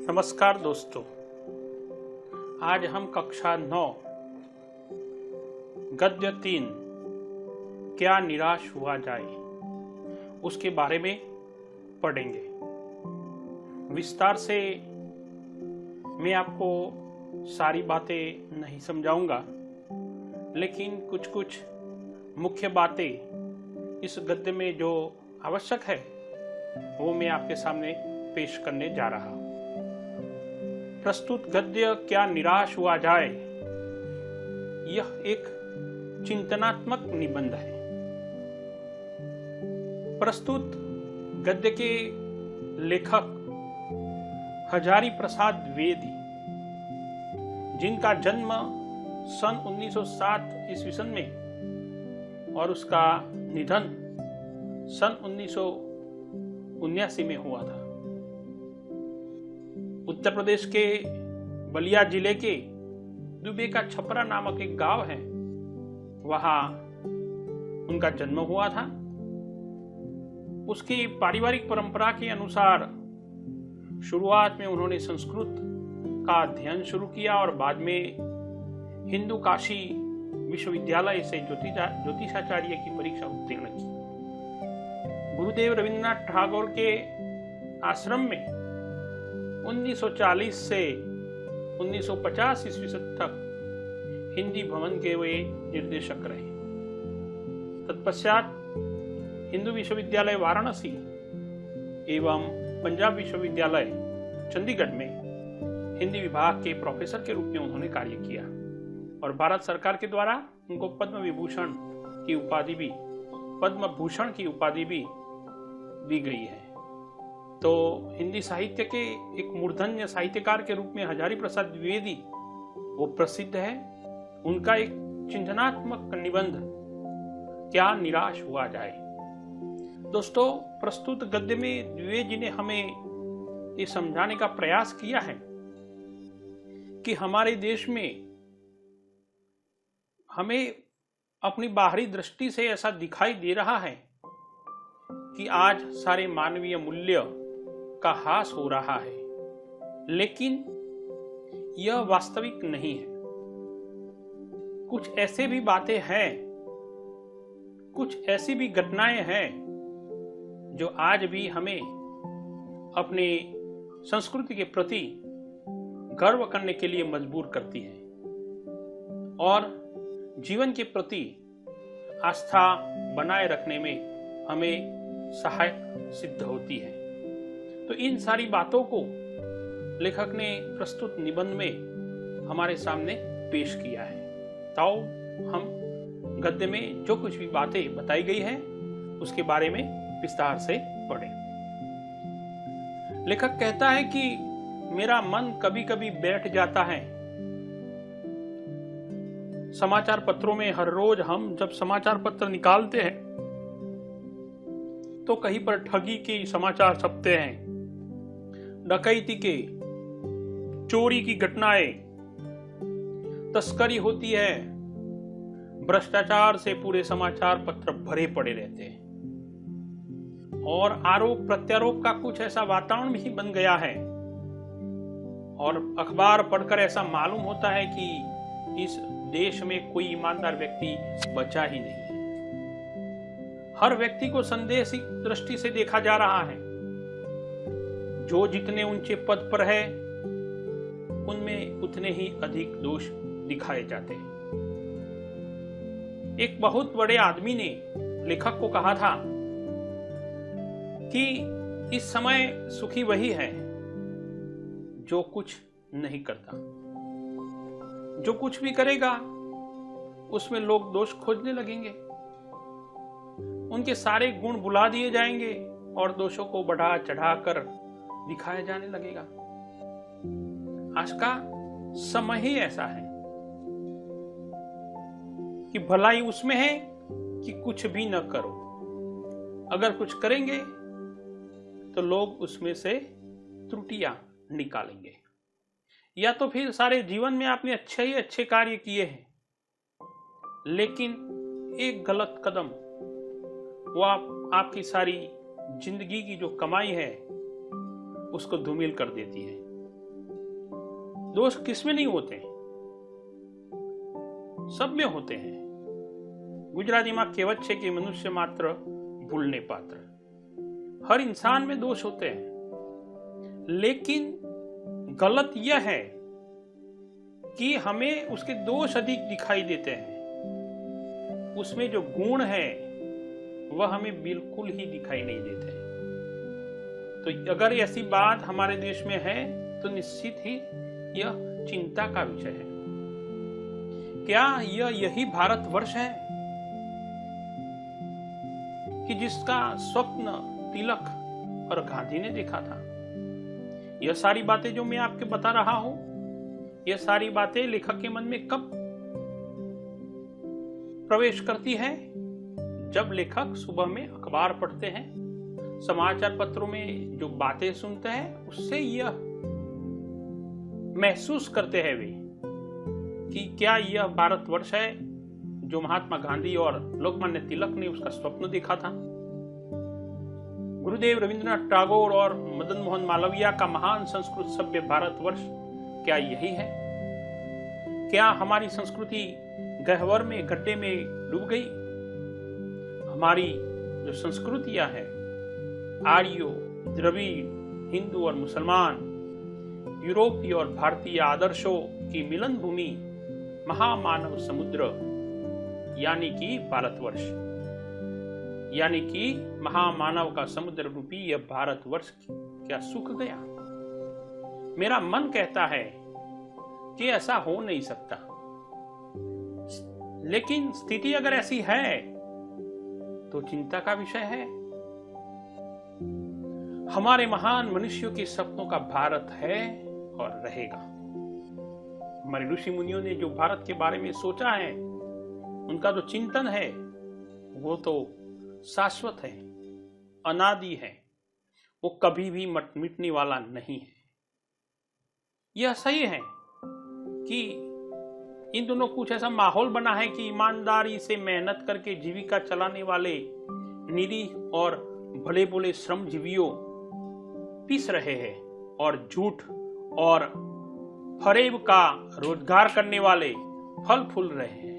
नमस्कार दोस्तों, आज हम कक्षा 9 गद्य 3 क्या निराश हुआ जाए उसके बारे में पढ़ेंगे। विस्तार से मैं आपको सारी बातें नहीं समझाऊंगा, लेकिन कुछ कुछ मुख्य बातें इस गद्य में जो आवश्यक है वो मैं आपके सामने पेश करने जा रहा हूं। प्रस्तुत गद्य क्या निराश हुआ जाए यह एक चिंतनात्मक निबंध है। प्रस्तुत गद्य के लेखक हजारी प्रसाद द्विवेदी, जिनका जन्म सन 1907 ईस्वी सन में और उसका निधन सन 1979 में हुआ था। उत्तर प्रदेश के बलिया जिले के दुबे का छपरा नामक एक गांव है, वहां उनका जन्म हुआ था। उसकी पारिवारिक परंपरा के अनुसार शुरुआत में उन्होंने संस्कृत का अध्ययन शुरू किया और बाद में हिंदू काशी विश्वविद्यालय से ज्योतिषाचार्य की परीक्षा उत्तीर्ण की। गुरुदेव रविन्द्रनाथ टैगोर के आश्रम में 1940 से 1950 ईस्वी तक हिंदी भवन के वे निर्देशक रहे। तत्पश्चात हिंदू विश्वविद्यालय वाराणसी एवं पंजाब विश्वविद्यालय चंडीगढ़ में हिंदी विभाग के प्रोफेसर के रूप में उन्होंने कार्य किया और भारत सरकार के द्वारा उनको पद्म भूषण की उपाधि भी दी गई है। तो हिंदी साहित्य के एक मूर्धन्य साहित्यकार के रूप में हजारी प्रसाद द्विवेदी वो प्रसिद्ध है। उनका एक चिंतनात्मक निबंध क्या निराश हुआ जाए। दोस्तों, प्रस्तुत गद्य में द्विवेदी जी ने हमें ये समझाने का प्रयास किया है कि हमारे देश में हमें अपनी बाहरी दृष्टि से ऐसा दिखाई दे रहा है कि आज सारे मानवीय मूल्य का ह्रास हो रहा है, लेकिन यह वास्तविक नहीं है। कुछ ऐसे भी बातें हैं, कुछ ऐसी भी घटनाएं हैं जो आज भी हमें अपने संस्कृति के प्रति गर्व करने के लिए मजबूर करती है और जीवन के प्रति आस्था बनाए रखने में हमें सहायक सिद्ध होती है। तो इन सारी बातों को लेखक ने प्रस्तुत निबंध में हमारे सामने पेश किया है। तो हम गद्य में जो कुछ भी बातें बताई गई है उसके बारे में विस्तार से पढ़ें। लेखक कहता है कि मेरा मन कभी कभी बैठ जाता है। समाचार पत्रों में हर रोज हम जब समाचार पत्र निकालते हैं तो कहीं पर ठगी के समाचार छपते हैं, डकैती के, चोरी की घटनाएं, तस्करी होती है, भ्रष्टाचार से पूरे समाचार पत्र भरे पड़े रहते हैं और आरोप प्रत्यारोप का कुछ ऐसा वातावरण भी बन गया है और अखबार पढ़कर ऐसा मालूम होता है कि इस देश में कोई ईमानदार व्यक्ति बचा ही नहीं है। हर व्यक्ति को संदेशी दृष्टि से देखा जा रहा है। जो जितने ऊंचे पद पर है उनमें उतने ही अधिक दोष दिखाए जाते हैं। एक बहुत बड़े आदमी ने लेखक को कहा था कि इस समय सुखी वही है जो कुछ नहीं करता। जो कुछ भी करेगा उसमें लोग दोष खोजने लगेंगे, उनके सारे गुण बुला दिए जाएंगे और दोषों को बढ़ा चढ़ाकर दिखाया जाने लगेगा। आज का समय ही ऐसा है कि भलाई उसमें है कि कुछ भी न करो। अगर कुछ करेंगे तो लोग उसमें से त्रुटियां निकालेंगे, या तो फिर सारे जीवन में आपने अच्छे ही अच्छे कार्य किए हैं लेकिन एक गलत कदम वो आपकी सारी जिंदगी की जो कमाई है उसको धूमिल कर देती है। दोष किसमें नहीं होते? सब में होते हैं। गुजरातीમાં કહેવત છે कि मनुष्य मात्र भूलने पात्र। हर इंसान में दोष होते हैं, लेकिन गलत यह है कि हमें उसके दोष अधिक दिखाई देते हैं, उसमें जो गुण है वह हमें बिल्कुल ही दिखाई नहीं देते। तो अगर ऐसी बात हमारे देश में है तो निश्चित ही यह चिंता का विषय है। क्या यही भारतवर्ष है कि जिसका स्वप्न तिलक और गांधी ने देखा था? यह सारी बातें जो मैं आपके बता रहा हूं, यह सारी बातें लेखक के मन में कब प्रवेश करती है? जब लेखक सुबह में अखबार पढ़ते हैं, समाचार पत्रों में जो बातें सुनते हैं, उससे यह महसूस करते हैं वे कि क्या यह भारतवर्ष है जो महात्मा गांधी और लोकमान्य तिलक ने उसका स्वप्न देखा था। गुरुदेव रविंद्रनाथ टैगोर और मदन मोहन मालवीय का महान संस्कृत सभ्य भारतवर्ष क्या यही है? क्या हमारी संस्कृति गहवर में गड्ढे में डूब गई? हमारी जो संस्कृतियां हैं, आर्यो, द्रविड़, हिंदू और मुसलमान, यूरोपीय और भारतीय आदर्शों की मिलन भूमि महामानव समुद्र यानी कि भारतवर्ष, यानी कि महामानव का समुद्र रूपी यह भारतवर्ष क्या सूख गया? मेरा मन कहता है कि ऐसा हो नहीं सकता, लेकिन स्थिति अगर ऐसी है तो चिंता का विषय है। हमारे महान मनुष्यों के सपनों का भारत है और रहेगा। हमारे ऋषि मुनियों ने जो भारत के बारे में सोचा है, उनका जो चिंतन है, वो तो शाश्वत है, अनादि है, वो कभी भी मिटने वाला नहीं है। यह सही है कि इन दोनों कुछ ऐसा माहौल बना है कि ईमानदारी से मेहनत करके जीविका चलाने वाले निरीह और भले भोले श्रमजीवियों पिस रहे हैं और झूठ और फरेब का रोजगार करने वाले फल फूल रहे हैं।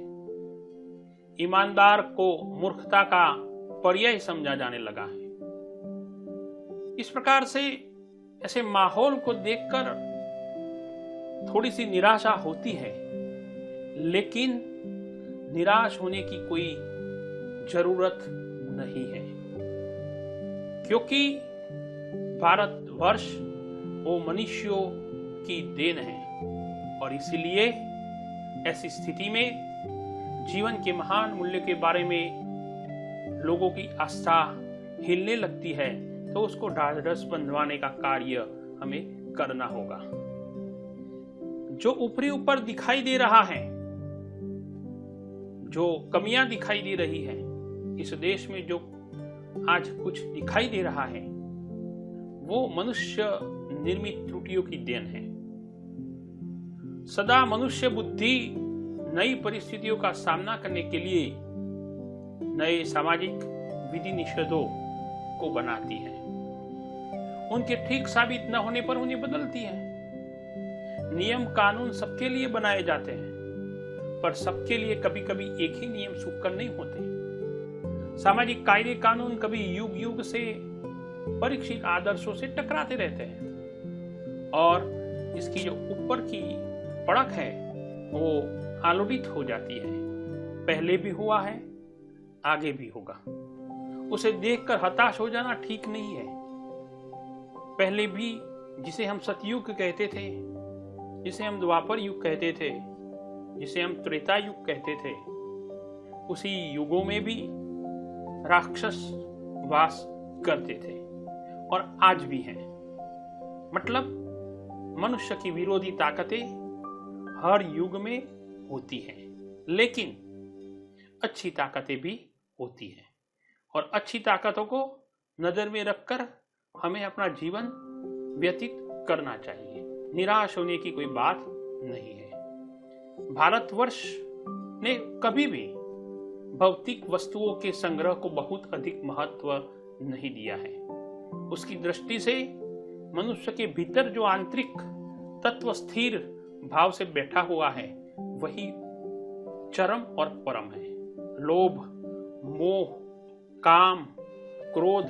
ईमानदार को मूर्खता का पर्याय समझा जाने लगा है। इस प्रकार से ऐसे माहौल को देखकर थोड़ी सी निराशा होती है, लेकिन निराश होने की कोई जरूरत नहीं है, क्योंकि भारतवर्ष वो मनुष्यों की देन है और इसीलिए ऐसी स्थिति में जीवन के महान मूल्य के बारे में लोगों की आस्था हिलने लगती है, तो उसको ढाढ़स बंधवाने का कार्य हमें करना होगा। जो ऊपरी ऊपर दिखाई दे रहा है, जो कमियां दिखाई दे रही है, इस देश में जो आज कुछ दिखाई दे रहा है, वो मनुष्य निर्मित त्रुटियों की देन है। सदा मनुष्य बुद्धि नई परिस्थितियों का सामना करने के लिए नए सामाजिक विधि निषेधों को बनाती है। उनके ठीक साबित न होने पर उन्हें बदलती है। नियम कानून सबके लिए बनाए जाते हैं, पर सबके लिए कभी कभी एक ही नियम सुखकर नहीं होते। सामाजिक कायदे कानून कभी युग युग से परीक्षित आदर्शों से टकराते रहते हैं और इसकी जो ऊपर की पड़क है वो आलोड़ित हो जाती है। पहले भी हुआ है, आगे भी होगा। उसे देखकर हताश हो जाना ठीक नहीं है। पहले भी जिसे हम सतयुग कहते थे, जिसे हम द्वापर युग कहते थे, जिसे हम त्रेता युग कहते थे, उसी युगों में भी राक्षस वास करते थे और आज भी हैं। मतलब मनुष्य की विरोधी ताकतें हर युग में होती हैं, लेकिन अच्छी ताकतें भी होती हैं और अच्छी ताकतों को नजर में रखकर हमें अपना जीवन व्यतीत करना चाहिए। निराश होने की कोई बात नहीं है। भारतवर्ष ने कभी भी भौतिक वस्तुओं के संग्रह को बहुत अधिक महत्व नहीं दिया है। उसकी दृष्टि से मनुष्य के भीतर जो आंतरिक तत्व स्थिर भाव से बैठा हुआ है वही चरम और परम है। लोभ, मोह, काम, क्रोध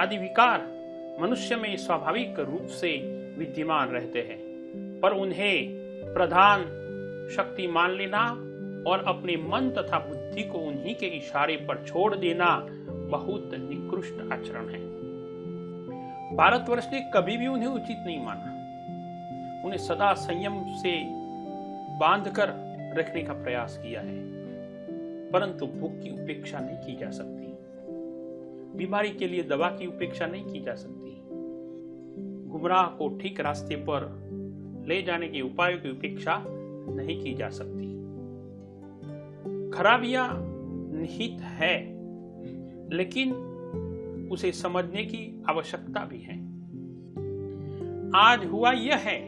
आदि विकार मनुष्य में स्वाभाविक रूप से विद्यमान रहते हैं, पर उन्हें प्रधान शक्ति मान लेना और अपने मन तथा बुद्धि को उन्हीं के इशारे पर छोड़ देना बहुत निकृष्ट आचरण है। भारतवर्ष ने कभी भी उन्हें उचित नहीं माना। उन्हें सदा संयम से बांधकर रखने का प्रयास किया है, परंतु भूख की उपेक्षा नहीं की जा सकती, बीमारी के लिए दवा की उपेक्षा नहीं की जा सकती, गुमराह को ठीक रास्ते पर ले जाने के उपायों की उपेक्षा नहीं की जा सकती। खराबियां निहित है, लेकिन उसे समझने की आवश्यकता भी है। आज हुआ यह है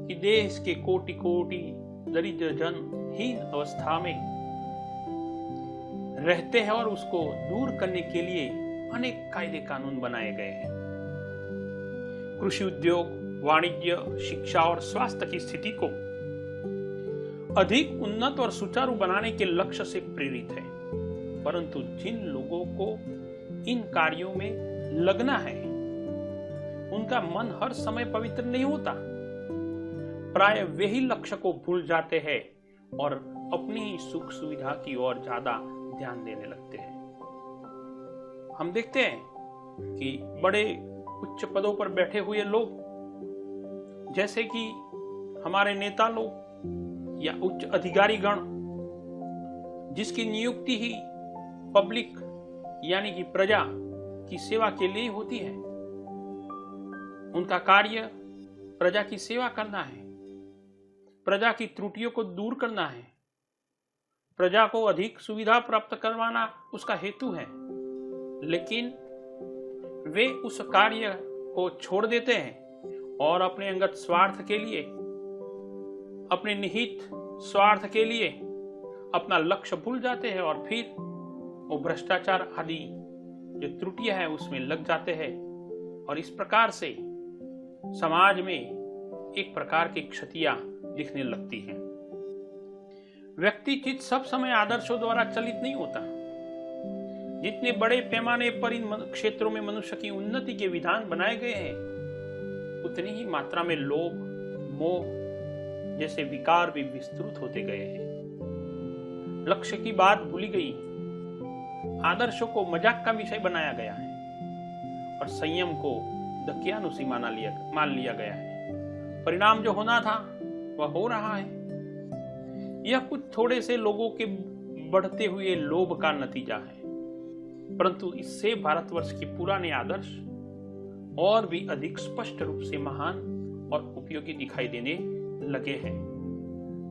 कि देश के कोटि कोटि दरिद्र जन हीन अवस्था में रहते हैं और उसको दूर करने के लिए अनेक कायदे कानून बनाए गए हैं। कृषि उद्योग, वाणिज्य, शिक्षा और स्वास्थ्य की स्थिति को अधिक उन्नत और सुचारू बनाने के लक्ष्य से प्रेरित है, परंतु जिन लोगों को इन कार्यों में लगना है उनका मन हर समय पवित्र नहीं होता। प्राय वे ही लक्ष्य को भूल जाते हैं और अपनी ही सुख सुविधा की ओर ज्यादा ध्यान देने लगते हैं। हम देखते हैं कि बड़े उच्च पदों पर बैठे हुए लोग, जैसे कि हमारे नेता लोग या उच्च अधिकारी गण, जिसकी नियुक्ति ही पब्लिक यानी कि प्रजा की सेवा के लिए होती है, उनका कार्य प्रजा की सेवा करना है, प्रजा की त्रुटियों को दूर करना है, प्रजा को अधिक सुविधा प्राप्त करवाना उसका हेतु है, लेकिन वे उस कार्य को छोड़ देते हैं और अपने अंगत स्वार्थ के लिए, अपने निहित स्वार्थ के लिए अपना लक्ष्य भूल जाते हैं और फिर वो भ्रष्टाचार आदि जो त्रुटियां हैं उसमें लग जाते हैं और इस प्रकार से समाज में एक प्रकार की क्षतियां दिखने लगती हैं। व्यक्ति चित्त सब समय आदर्शों द्वारा चलित नहीं होता। जितने बड़े पैमाने पर इन क्षेत्रों में मनुष्य की उन्नति के विधान बनाए गए हैं, उतनी ही मात्रा में लोभ, मोह जैसे विकार भी विस्तृत होते गए हैं। लक्ष्य की बात भूली गई, आदर्शों को मजाक का विषय बनाया गया है और संयम को दकियानुसी मान लिया गया है। परिणाम जो होना था वह हो रहा है। यह कुछ थोड़े से लोगों के बढ़ते हुए लोभ का नतीजा है, परंतु इससे भारतवर्ष के पुराने आदर्श और भी अधिक स्पष्ट रूप से महान और उपयोगी दिखाई देने लगे हैं।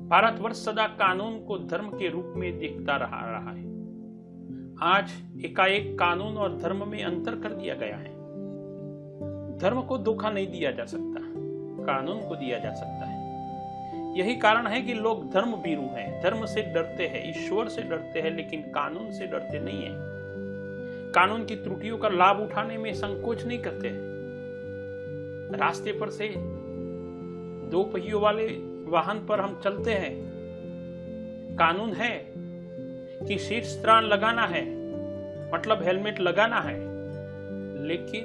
भारतवर्ष सदा कानून को धर्म के रूप में देखता रहा है। आज एकाएक कानून और धर्म में अंतर कर दिया गया है। धर्म को धोखा नहीं दिया जा सकता, कानून को दिया जा सकता है। यही कारण है कि लोग धर्म भीरू हैं, धर्म से डरते हैं, ईश्वर से डरते हैं, लेकिन कानून से डरते नहीं है। कानून की त्रुटियों का लाभ उठाने में संकोच नहीं करते हैं। रास्ते पर से दो पहियों वाले वाहन पर हम चलते हैं, कानून है कि शीर्षत्राण लगाना है, मतलब हेलमेट लगाना है, लेकिन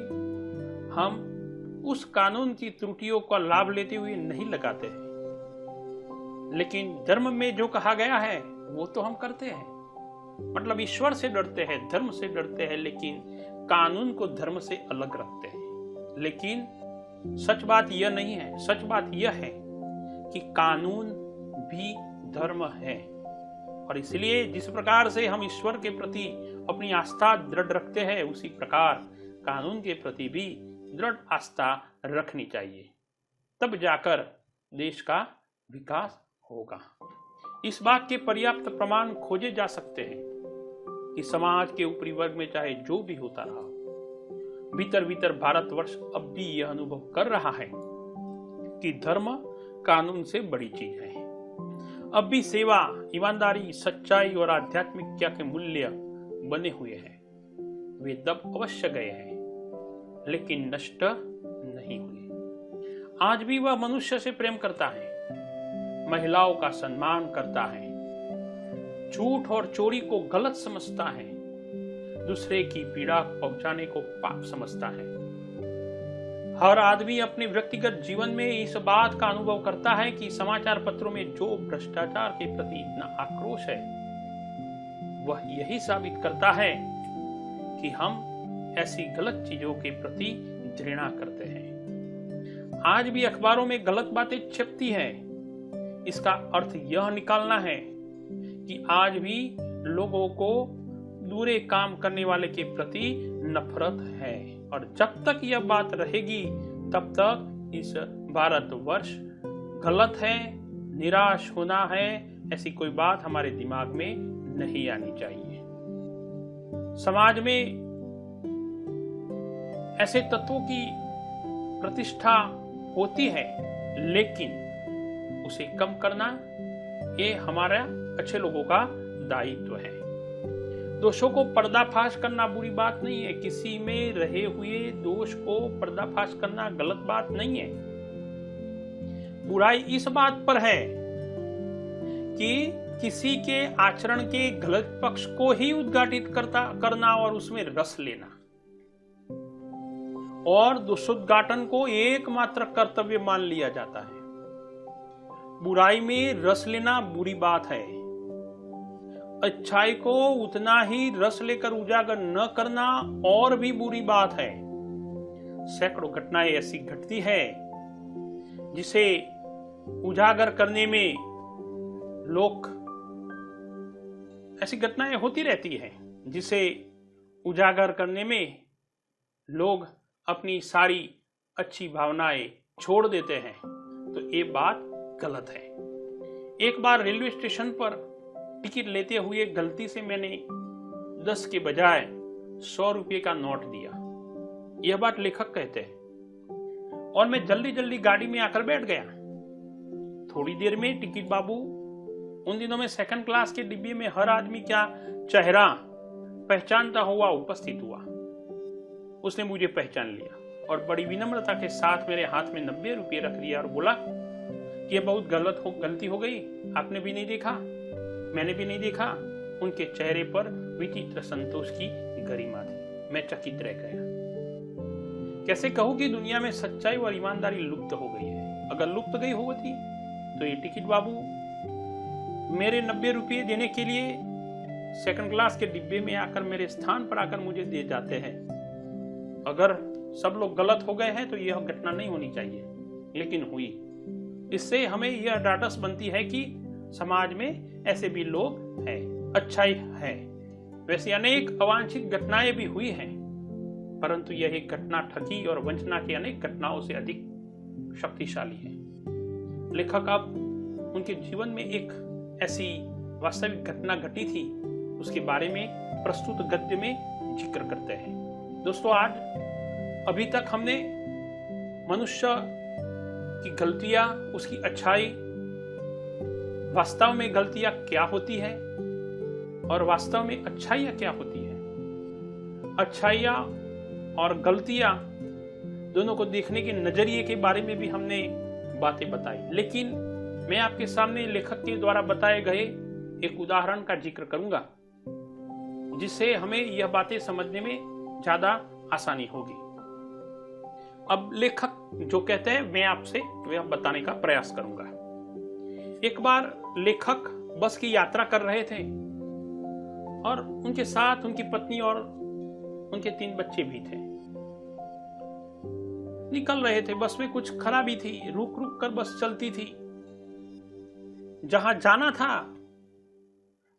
हम उस कानून की त्रुटियों का लाभ लेते हुए नहीं लगाते हैं। लेकिन धर्म में जो कहा गया है वो तो हम करते हैं, मतलब ईश्वर से डरते हैं, धर्म से डरते हैं, लेकिन कानून को धर्म से अलग रखते हैं। लेकिन सच बात यह नहीं है, सच बात यह है कि कानून भी धर्म है और इसलिए जिस प्रकार से हम ईश्वर के प्रति अपनी आस्था दृढ़ रखते हैं, उसी प्रकार कानून के प्रति भी दृढ़ आस्था रखनी चाहिए, तब जाकर देश का विकास होगा। इस बात के पर्याप्त प्रमाण खोजे जा सकते हैं कि समाज के ऊपरी वर्ग में चाहे जो भी होता रहा, भीतर भीतर भारतवर्ष अब भी यह अनुभव कर रहा है कि धर्म कानून से बड़ी चीज है। अब भी सेवा, ईमानदारी, सच्चाई और आध्यात्मिकता के मूल्य बने हुए हैं। वे दब अवश्य गए हैं, लेकिन नष्ट नहीं हुए। आज भी वह मनुष्य से प्रेम करता है, महिलाओं का सम्मान करता है, झूठ और चोरी को गलत समझता है, दूसरे की पीड़ा पहुंचाने को पाप समझता है। हर आदमी अपने व्यक्तिगत जीवन में इस बात का अनुभव करता है कि समाचार पत्रों में जो भ्रष्टाचार के प्रति इतना आक्रोश है, वह यही साबित करता है कि हम ऐसी गलत चीजों के प्रति घृणा करते हैं। आज भी अखबारों में गलत बातें छपती हैं। इसका अर्थ यह निकालना है कि आज भी लोगों को बुरे काम करने वाले के प्रति नफरत है, और जब तक यह बात रहेगी तब तक इस भारतवर्ष गलत है, निराश होना है, ऐसी कोई बात हमारे दिमाग में नहीं आनी चाहिए। समाज में ऐसे तत्वों की प्रतिष्ठा होती है, लेकिन उसे कम करना ये हमारा अच्छे लोगों का दायित्व है। दोषों को पर्दाफाश करना बुरी बात नहीं है, किसी में रहे हुए दोष को पर्दाफाश करना गलत बात नहीं है। बुराई इस बात पर है कि किसी के आचरण के गलत पक्ष को ही उद्घाटित करना और उसमें रस लेना, और दोषोद्घाटन को एकमात्र कर्तव्य मान लिया जाता है। बुराई में रस लेना बुरी बात है, अच्छाई को उतना ही रस लेकर उजागर न करना और भी बुरी बात है। सैकड़ों घटनाएं ऐसी घटती है जिसे उजागर करने में लोग, ऐसी घटनाएं होती रहती है जिसे उजागर करने में लोग अपनी सारी अच्छी भावनाएं छोड़ देते हैं, तो ये बात गलत है। एक बार रेलवे स्टेशन पर टिकट लेते हुए गलती से मैंने 10 के बजाय 100 रुपये का नोट दिया, यह बात लेखक कहते हैं, और मैं जल्दी जल्दी गाड़ी में आकर बैठ गया। थोड़ी देर में टिकट बाबू, उन दिनों में सेकंड क्लास के डिब्बे में हर आदमी क्या चेहरा पहचानता हुआ उपस्थित हुआ। उसने मुझे पहचान लिया और बड़ी विनम्रता के साथ मेरे हाथ में 90 रुपये रख दिया और बोला कि यह बहुत गलती हो गई, आपने भी नहीं देखा, मैंने भी नहीं देखा। उनके चेहरे पर विचित्र संतोष की गरिमा थी। मैं चकित रह गया। कैसे कहूं कि दुनिया में सच्चाई और ईमानदारी लुप्त हो गई है। अगर लुप्त गई होती तो ये टिकट बाबू मेरे 90 रुपये देने के लिए सेकंड क्लास के डिब्बे में आकर मेरे स्थान पर आकर मुझे दे जाते हैं। अगर सब लोग गलत हो गए हैं तो यह घटना नहीं होनी चाहिए, लेकिन हुई। इससे हमें यह डाटस बनती है कि समाज में ऐसे भी लोग हैं, अच्छाई है। वैसे अनेक अवांछित घटनाएं भी हुई हैं, परंतु यह एक घटना ठगी और वंचना की अनेक घटनाओं से अधिक शक्तिशाली है। लेखक अब उनके जीवन में एक ऐसी वास्तविक घटना घटी थी, उसके बारे में प्रस्तुत गद्य में जिक्र करते हैं। दोस्तों, आज अभी तक हमने मनुष्य की गलतियां, उसकी अच्छाई, वास्तव में गलतियां क्या होती है और वास्तव में अच्छाइयां क्या होती है, अच्छाइयां और गलतियां दोनों को देखने के नजरिए के बारे में भी हमने बातें बताई। लेकिन मैं आपके सामने लेखक के द्वारा बताए गए एक उदाहरण का जिक्र करूंगा, जिससे हमें यह बातें समझने में ज्यादा आसानी होगी। अब लेखक जो कहते हैं मैं आपसे वह बताने का प्रयास करूंगा। एक बार लेखक बस की यात्रा कर रहे थे और उनके साथ उनकी पत्नी और उनके 3 बच्चे भी थे। निकल रहे थे, बस में कुछ खराबी थी, रुक रुक कर बस चलती थी। जहां जाना था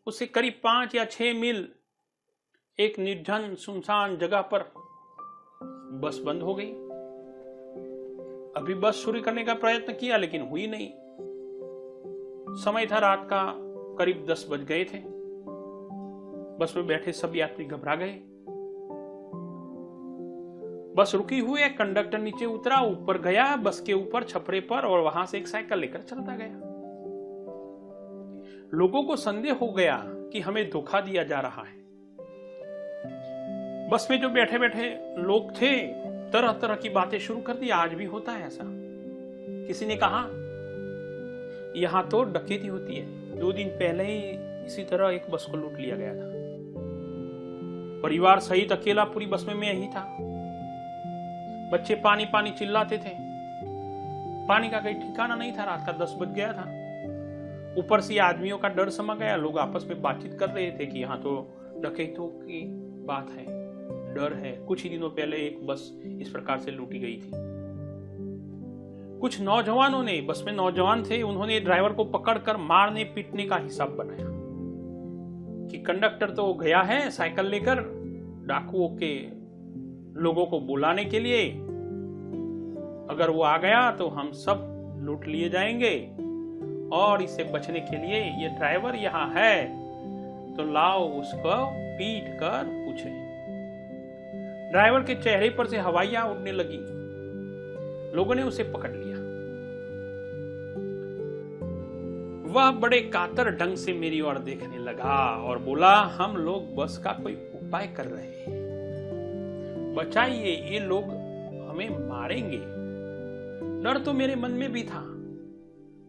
उससे करीब 5 या 6 मील एक निर्जन सुनसान जगह पर बस बंद हो गई। अभी बस शुरू करने का प्रयत्न किया लेकिन हुई नहीं। समय था रात का, करीब 10 बज गए थे। बस में बैठे सब यात्री घबरा गए। बस रुकी हुई है, कंडक्टर नीचे उतरा, ऊपर गया बस के ऊपर छपरे पर और वहां से एक साइकिल लेकर चलता गया। लोगों को संदेह हो गया कि हमें धोखा दिया जा रहा है। बस में जो बैठे बैठे लोग थे तरह तरह की बातें शुरू कर दी। आज भी होता है ऐसा। किसी ने कहा यहां तो डकैती होती है। 2 दिन पहले ही इसी तरह एक बस को लूट लिया गया था। परिवार सहित अकेला पूरी बस में मैं ही था। बच्चे पानी पानी चिल्लाते थे। पानी का कोई ठिकाना नहीं था। रात का 10 बज गया था। ऊपर से आदमियों का डर समा गया। लोग आपस में बातचीत कर रहे थे कि यहाँ तो डकैतों की बात है, डर है। कुछ ही दिनों पहले एक बस इस प्रकार से लूटी गई थी। कुछ नौजवानों ने, बस में नौजवान थे, उन्होंने ड्राइवर को पकड़कर मारने पीटने का हिसाब बनाया कि कंडक्टर तो गया है साइकिल लेकर डाकुओं के लोगों को बुलाने के लिए, अगर वो आ गया तो हम सब लूट लिए जाएंगे, और इससे बचने के लिए ये ड्राइवर यहाँ है तो लाओ उसको पीट कर पूछे। ड्राइवर के चेहरे पर से हवाइयां उड़ने लगी। लोगों ने उसे पकड़ लिया। वह बड़े कातर ढंग से मेरी ओर देखने लगा और बोला, हम लोग बस का कोई उपाय कर रहे हैं, बचाइए, ये लोग हमें मारेंगे। डर तो मेरे मन में भी था,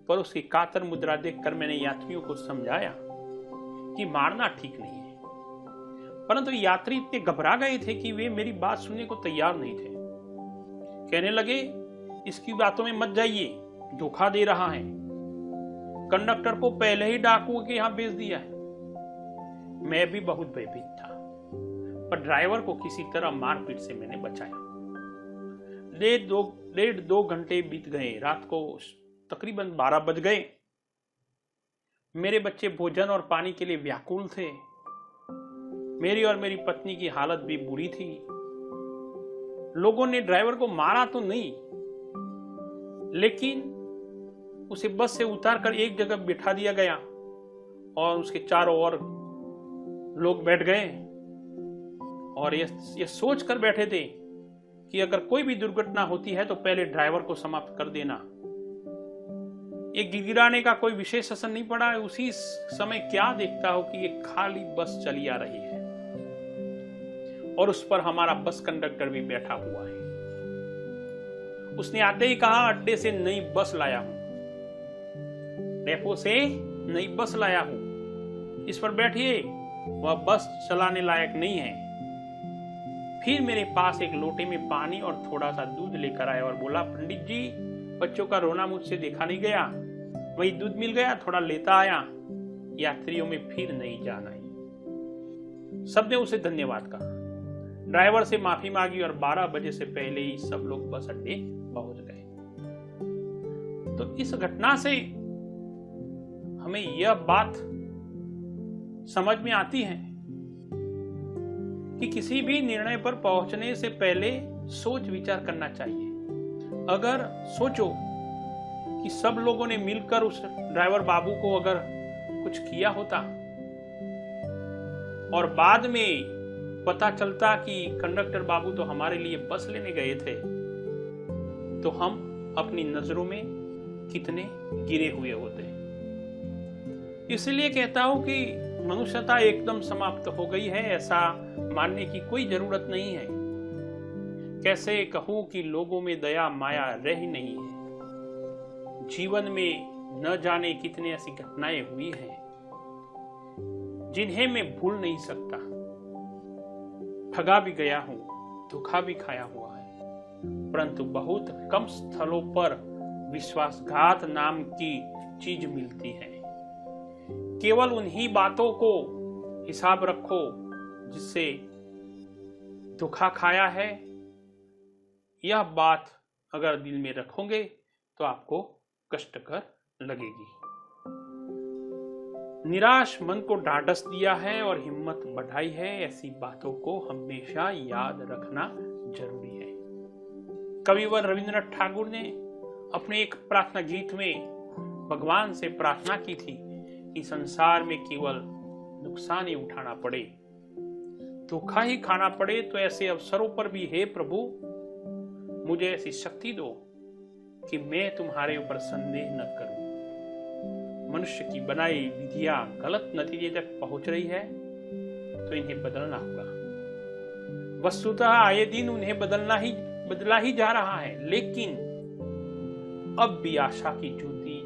पर उसकी कातर मुद्रा देखकर मैंने यात्रियों को समझाया कि मारना ठीक नहीं है। परंतु यात्री इतने घबरा गए थे कि वे मेरी बात सुनने को तैयार नहीं थे। कहने लगे, इसकी बातों में मत जाइए, धोखा दे रहा है, कंडक्टर को पहले ही डाकुओं के यहां भेज दिया है। मैं भी बहुत भयभीत था, पर ड्राइवर को किसी तरह मारपीट से मैंने बचाया। 1.5-2 घंटे बीत गए। रात को तकरीबन 12 बज गए। मेरे बच्चे भोजन और पानी के लिए व्याकुल थे। मेरी और मेरी पत्नी की हालत भी बुरी थी। लोगों ने ड्राइवर को मारा तो नहीं, लेकिन उसे बस से उतारकर एक जगह बिठा दिया गया और उसके चारों ओर लोग बैठ गए और ये सोच कर बैठे थे कि अगर कोई भी दुर्घटना होती है तो पहले ड्राइवर को समाप्त कर देना। एक गिड़गिड़ाने का कोई विशेष असर नहीं पड़ा है। उसी समय क्या देखता हो कि एक खाली बस चली आ रही है और उस पर हमारा बस कंडक्टर भी बैठा हुआ है। उसने आते ही कहा, अड्डे से नई बस लाया हूं, डेपो से नई बस लाया हूं, इस पर बैठिए, वह बस चलाने लायक नहीं है। फिर मेरे पास एक लोटे में पानी और थोड़ा सा दूध लेकर आया और बोला, पंडित जी, बच्चों का रोना मुझसे देखा नहीं गया, वही दूध मिल गया, थोड़ा लेता आया। यात्रियों में फिर नई जान आई। सबने उसे धन्यवाद कहा, ड्राइवर से माफी मांगी और 12 बजे से पहले ही सब लोग बस अड्डे पहुंच गए। तो इस घटना से हमें यह बात समझ में आती है कि किसी भी निर्णय पर पहुंचने से पहले सोच विचार करना चाहिए। अगर सोचो कि सब लोगों ने मिलकर उस ड्राइवर बाबू को अगर कुछ किया होता और बाद में पता चलता कि कंडक्टर बाबू तो हमारे लिए बस लेने गए थे, तो हम अपनी नजरों में कितने गिरे हुए होते। इसलिए कहता हूं कि मनुष्यता एकदम समाप्त हो गई है, ऐसा मानने की कोई जरूरत नहीं है। कैसे कहूं कि लोगों में दया माया रह ही नहीं है। जीवन में न जाने कितनी ऐसी घटनाएं हुई हैं जिन्हें मैं भूल नहीं सकता। ठगा भी गया हूं, धोखा भी खाया हुआ है, परंतु बहुत कम स्थलों पर विश्वासघात नाम की चीज मिलती है। केवल उन्हीं बातों को हिसाब रखो जिससे धोखा खाया है। यह बात अगर दिल में रखोगे तो आपको कष्टकर लगेगी। निराश मन को ढाढ़स दिया है और हिम्मत बढ़ाई है। ऐसी बातों को हमेशा याद रखना जरूरी है। कविवर रविंद्रनाथ ठाकुर ने अपने एक प्रार्थना गीत में भगवान से प्रार्थना की थी कि संसार में केवल नुकसान ही उठाना पड़े, धोखा ही खाना पड़े, तो ऐसे अवसरों पर भी हे प्रभु मुझे ऐसी शक्ति दो कि मैं तुम्हारे ऊपर संदेह न करूं। मनुष्य की बनाई विधियां गलत नतीजे तक पहुंच रही है तो इन्हें बदलना होगा। वस्तुतः आए दिन उन्हें बदला ही जा रहा है, लेकिन अब भी आशा की ज्योति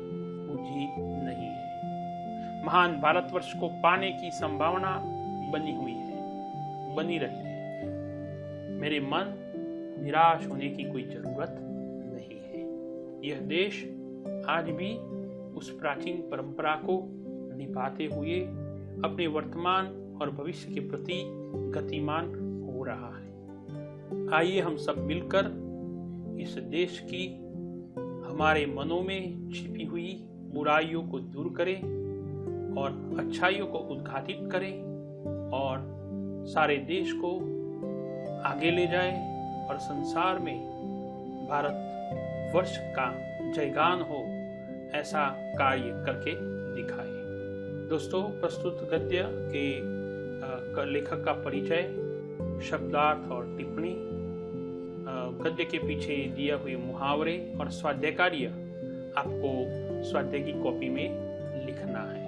ही नहीं है। महान भारतवर्ष को पाने की संभावना बनी हुई है, बनी रही है। मेरे मन, निराश होने की कोई जरूरत नहीं है। यह देश आज भी उस प्राचीन परंपरा को निभाते हुए अपने वर्तमान और भविष्य के प्रति गतिमान हो रहा है। आइए हम सब मिलकर इस देश की हमारे मनों में छिपी हुई बुराइयों को दूर करें और अच्छाइयों को उद्घाटित करें और सारे देश को आगे ले जाएं और संसार में भारत वर्ष का जयगान हो, ऐसा कार्य करके दिखाएं। दोस्तों, प्रस्तुत गद्य के लेखक का परिचय, शब्दार्थ और टिप्पणी, गद्य के पीछे दिए हुए मुहावरे और स्वाध्याय कार्य आपको स्वाध्याय की कॉपी में लिखना है।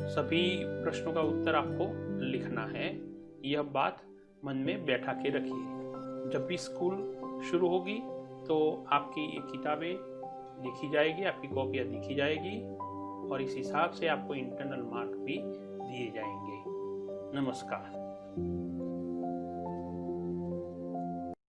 सभी प्रश्नों का उत्तर आपको लिखना है। यह बात मन में बैठा के रखिए। जब भी स्कूल शुरू होगी तो आपकी ये किताबें लिखी जाएगी, आपकी कॉपियाँ लिखी जाएगी और इस हिसाब से आपको इंटरनल मार्क भी दिए जाएंगे। नमस्कार।